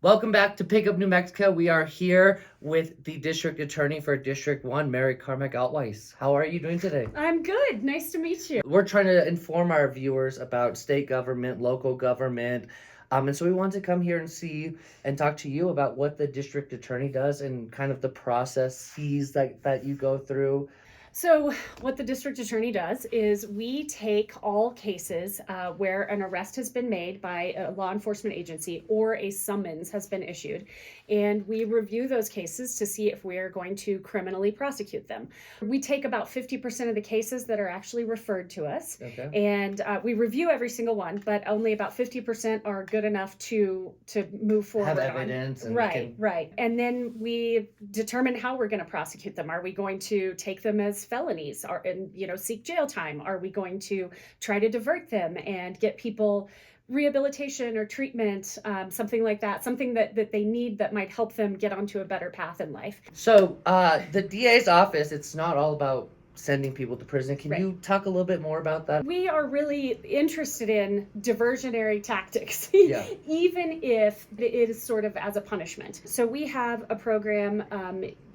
Welcome back to Pick Up New Mexico. We are here with the District Attorney for District 1, Mary Carmack-Altwies. How are you doing today? I'm good. Nice to meet you. We're trying to inform our viewers about state government, local government, and so we wanted to come here and see and talk to you about what the District Attorney does and kind of the processes that you go through. So what the district attorney does is we take all cases where an arrest has been made by a law enforcement agency or a summons has been issued, and we review those cases to see if we're going to criminally prosecute them. We take about 50% of the cases that are actually referred to us, and we review every single one, but only about 50% are good enough to move forward. Have evidence. And right. And then we determine how we're going to prosecute them. Are we going to take them as felonies and seek jail time? Are we going to try to divert them and get people rehabilitation or treatment, something like that, something that they need that might help them get onto a better path in life? So the DA's office, it's not all about sending people to prison. Can you talk a little bit more about that? We are really interested in diversionary tactics, even if it is sort of as a punishment. So we have a program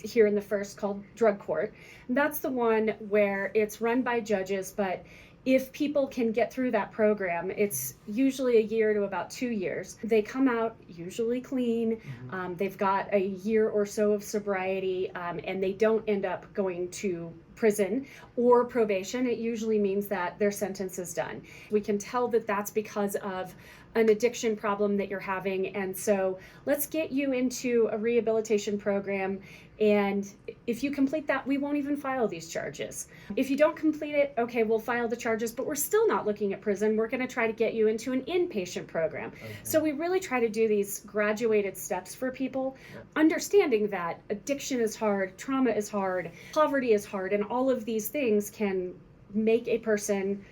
here in the First called Drug Court. That's the one where it's run by judges, but if people can get through that program, it's usually a year to about 2 years. They come out usually clean. They've got a year or so of sobriety, and they don't end up going to prison or probation. It usually means that their sentence is done. We can tell that that's because of an addiction problem that you're having, and so let's get you into a rehabilitation program, and if you complete that, we won't even file these charges. If you don't complete it, okay, we'll file the charges, but we're still not looking at prison. We're going to try to get you into an inpatient program. So we really try to do these graduated steps for people, understanding that addiction is hard, trauma is hard, poverty is hard, and all of these things can make a person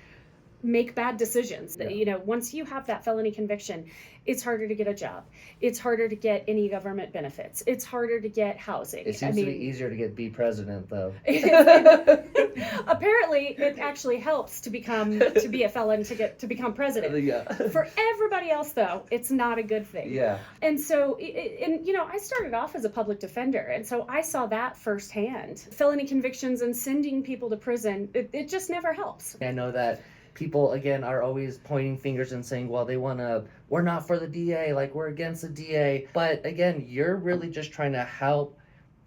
make bad decisions. Once you have that felony conviction, it's harder to get a job. It's harder to get any government benefits. It's harder to get housing. It seems to be easier to be president, though. Apparently, it actually helps to be a felon to become president. Yeah. For everybody else, though, it's not a good thing. Yeah. And so, I started off as a public defender, and so I saw that firsthand. Felony convictions and sending people to prison, it just never helps. I know that people, again, are always pointing fingers and saying, well, we're not for the DA, like we're against the DA. But again, you're really just trying to help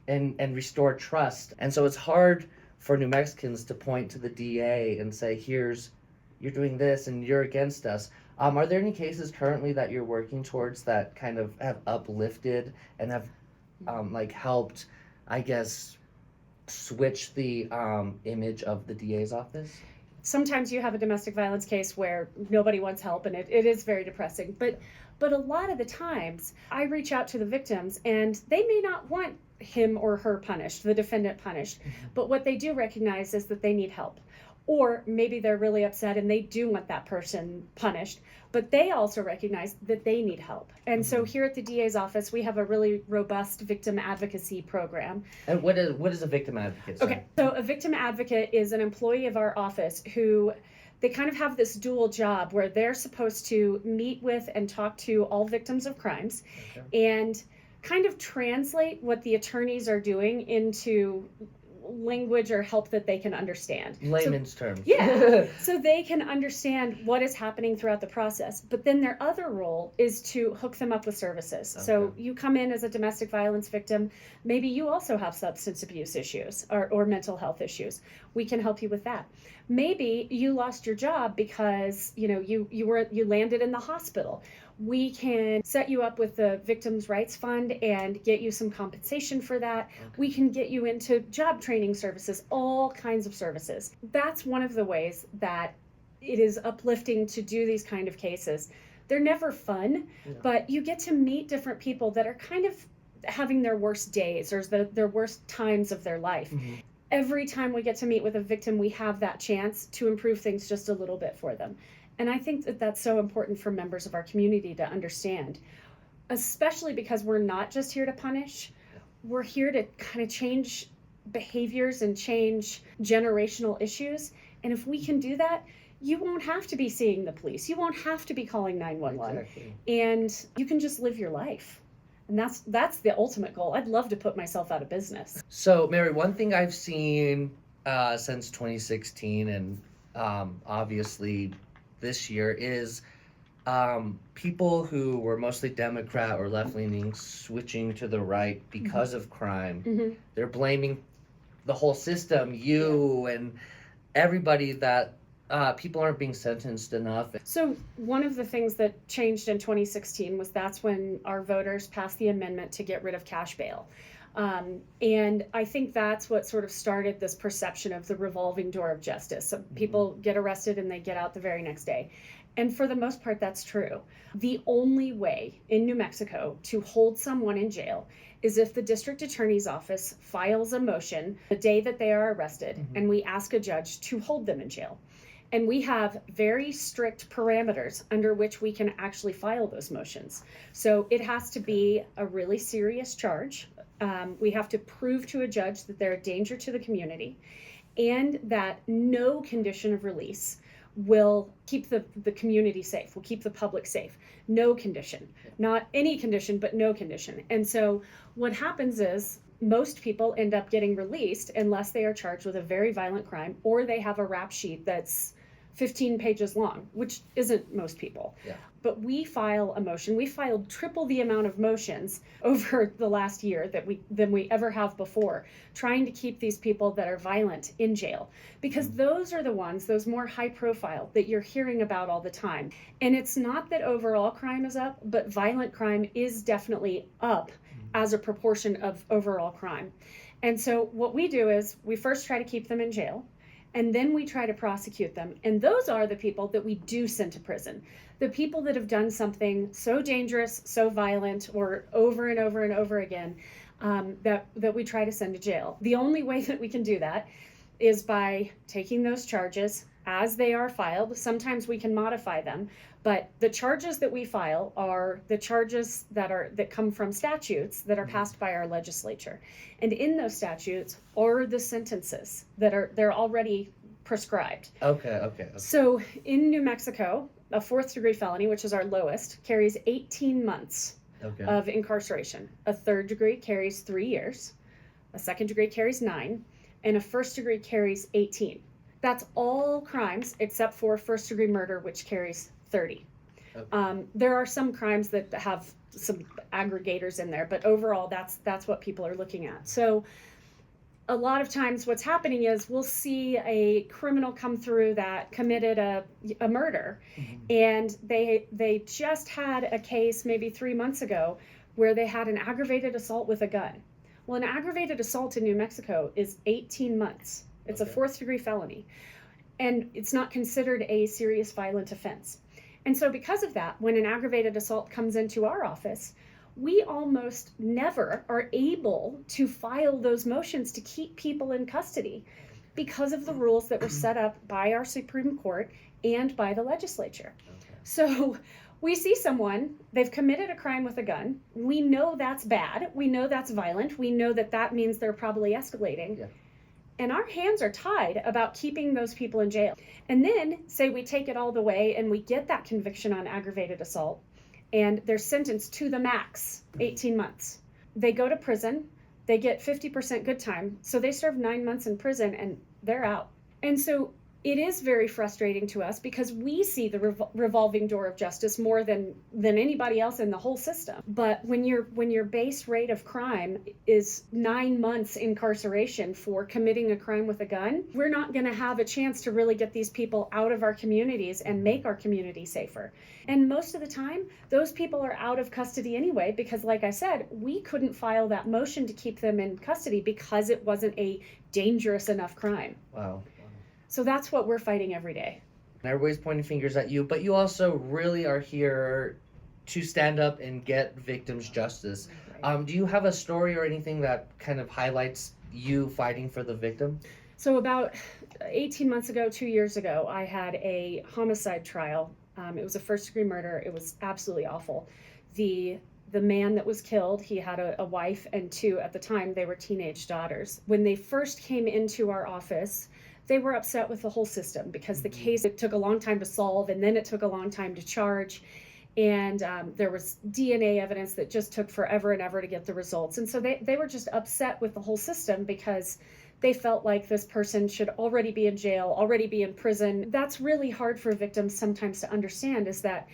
and restore trust. And so it's hard for New Mexicans to point to the DA and say, you're doing this and you're against us. Are there any cases currently that you're working towards that kind of have uplifted and have helped, I guess, switch the image of the DA's office? Sometimes you have a domestic violence case where nobody wants help, and it is very depressing. But a lot of the times, I reach out to the victims, and they may not want him or her punished, the defendant punished. But what they do recognize is that they need help. Or maybe they're really upset and they do want that person punished, but they also recognize that they need help. And so here at the DA's office, we have a really robust victim advocacy program. And what is a victim advocate? Okay, so a victim advocate is an employee of our office who they kind of have this dual job where they're supposed to meet with and talk to all victims of crimes and kind of translate what the attorneys are doing into language or help that they can understand. Layman's terms. Yeah. So they can understand what is happening throughout the process. But then their other role is to hook them up with services. Okay. So you come in as a domestic violence victim. Maybe you also have substance abuse issues or mental health issues. We can help you with that. Maybe you lost your job because you landed in the hospital. We can set you up with the Victims' Rights Fund and get you some compensation for that. Okay. We can get you into job training services, all kinds of services. That's one of the ways that it is uplifting to do these kind of cases. They're never fun, but you get to meet different people that are kind of having their worst days or their worst times of their life. Every time we get to meet with a victim, we have that chance to improve things just a little bit for them. And I think that that's so important for members of our community to understand, especially because we're not just here to punish. We're here to kind of change behaviors and change generational issues. And if we can do that, you won't have to be seeing the police. You won't have to be calling 911. Exactly. And you can just live your life. And that's the ultimate goal. I'd love to put myself out of business. So, Mary, one thing I've seen since 2016 and obviously this year is people who were mostly Democrat or left-leaning switching to the right because of crime. Mm-hmm. They're blaming the whole system, and everybody, that people aren't being sentenced enough. So one of the things that changed in 2016 was that's when our voters passed the amendment to get rid of cash bail. And I think that's what sort of started this perception of the revolving door of justice. So people get arrested and they get out the very next day. And for the most part, that's true. The only way in New Mexico to hold someone in jail is if the district attorney's office files a motion the day that they are arrested, and we ask a judge to hold them in jail. And we have very strict parameters under which we can actually file those motions. So it has to be a really serious charge. We have to prove to a judge that they're a danger to the community and that no condition of release will keep the community safe, will keep the public safe. No condition, not any condition, but no condition. And so what happens is most people end up getting released unless they are charged with a very violent crime or they have a rap sheet that's 15 pages long, which isn't most people. Yeah. But we file a motion. We filed triple the amount of motions over the last year than we ever have before, trying to keep these people that are violent in jail. Because those are the ones, those more high profile that you're hearing about all the time. And it's not that overall crime is up, but violent crime is definitely up as a proportion of overall crime. And so what we do is we first try to keep them in jail, and then we try to prosecute them. And those are the people that we do send to prison. The people that have done something so dangerous, so violent, or over and over and over again, that we try to send to jail. The only way that we can do that is by taking those charges as they are filed. Sometimes we can modify them, but the charges that we file are the charges that come from statutes that are passed by our legislature. And in those statutes are the sentences they're already prescribed. Okay. So in New Mexico, a 4th degree felony, which is our lowest, carries 18 months of incarceration. A 3rd degree carries 3 years. A 2nd degree carries 9, and a 1st degree carries 18. That's all crimes except for 1st degree murder, which carries 30. Okay. There are some crimes that have some aggregators in there, but overall that's what people are looking at. So a lot of times what's happening is we'll see a criminal come through that committed a murder, and they just had a case maybe 3 months ago where they had an aggravated assault with a gun. Well, an aggravated assault in New Mexico is 18 months. It's a 4th degree felony, and it's not considered a serious violent offense. And so because of that, when an aggravated assault comes into our office, we almost never are able to file those motions to keep people in custody because of the rules that were set up by our Supreme Court and by the legislature. Okay. So we see someone, they've committed a crime with a gun. We know that's bad. We know that's violent. We know that means they're probably escalating. Yeah. And our hands are tied about keeping those people in jail. And then, say we take it all the way and we get that conviction on aggravated assault, and they're sentenced to the max, 18 months. They go to prison, they get 50% good time, so they serve 9 months in prison and they're out. And so it is very frustrating to us because we see the revolving door of justice more than anybody else in the whole system. But when your base rate of crime is 9 months incarceration for committing a crime with a gun, we're not going to have a chance to really get these people out of our communities and make our community safer. And most of the time, those people are out of custody anyway because, like I said, we couldn't file that motion to keep them in custody because it wasn't a dangerous enough crime. Wow. So that's what we're fighting every day. Everybody's pointing fingers at you, but you also really are here to stand up and get victims justice. Right. Do you have a story or anything that kind of highlights you fighting for the victim? So about 18 months ago, 2 years ago, I had a homicide trial. It was a 1st degree murder. It was absolutely awful. The man that was killed, he had a wife and 2, at the time, they were teenage daughters. When they first came into our office, they were upset with the whole system because the case, it took a long time to solve, and then it took a long time to charge. And there was DNA evidence that just took forever and ever to get the results. And so they were just upset with the whole system because they felt like this person should already be in jail, already be in prison. That's really hard for victims sometimes to understand, is that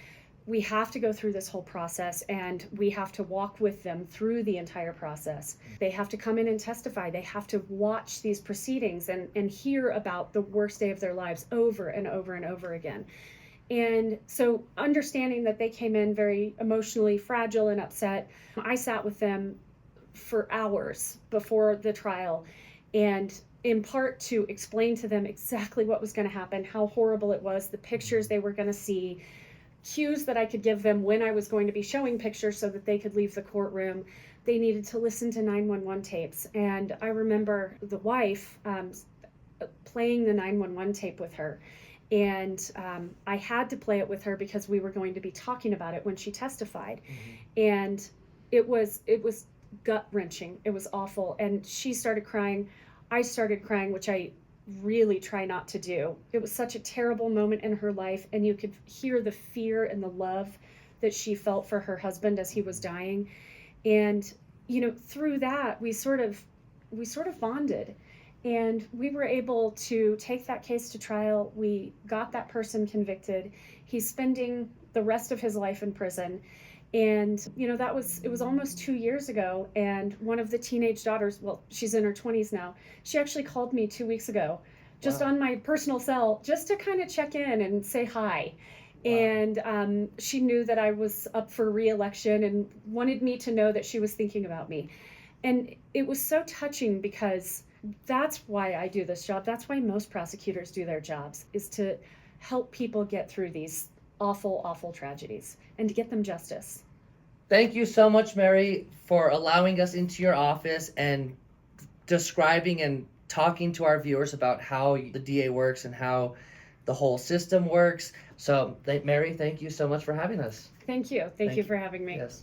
we have to go through this whole process and we have to walk with them through the entire process. They have to come in and testify. They have to watch these proceedings and hear about the worst day of their lives over and over and over again. And so understanding that they came in very emotionally fragile and upset, I sat with them for hours before the trial, and in part to explain to them exactly what was going to happen, how horrible it was, the pictures they were going to see, cues that I could give them when I was going to be showing pictures so that they could leave the courtroom. They needed to listen to 911 tapes. And I remember the wife playing the 911 tape with her. And I had to play it with her because we were going to be talking about it when she testified. And it was gut-wrenching. It was awful. And she started crying. I started crying, which I really try not to do. It was such a terrible moment in her life, and you could hear the fear and the love that she felt for her husband as he was dying. And through that we sort of bonded, and we were able to take that case to trial. We got that person convicted. He's spending the rest of his life in prison. And it was almost 2 years ago, and one of the teenage daughters, well, she's in her 20s now, she actually called me 2 weeks ago, just on my personal cell, just to kind of check in and say hi. Wow. And she knew that I was up for re-election and wanted me to know that she was thinking about me. And it was so touching, because that's why I do this job. That's why most prosecutors do their jobs, is to help people get through these awful, awful tragedies and to get them justice. Thank you so much, Mary, for allowing us into your office and describing and talking to our viewers about how the DA works and how the whole system works. So, Mary, thank you so much for having us. Thank you. Thank you for having me. Yes.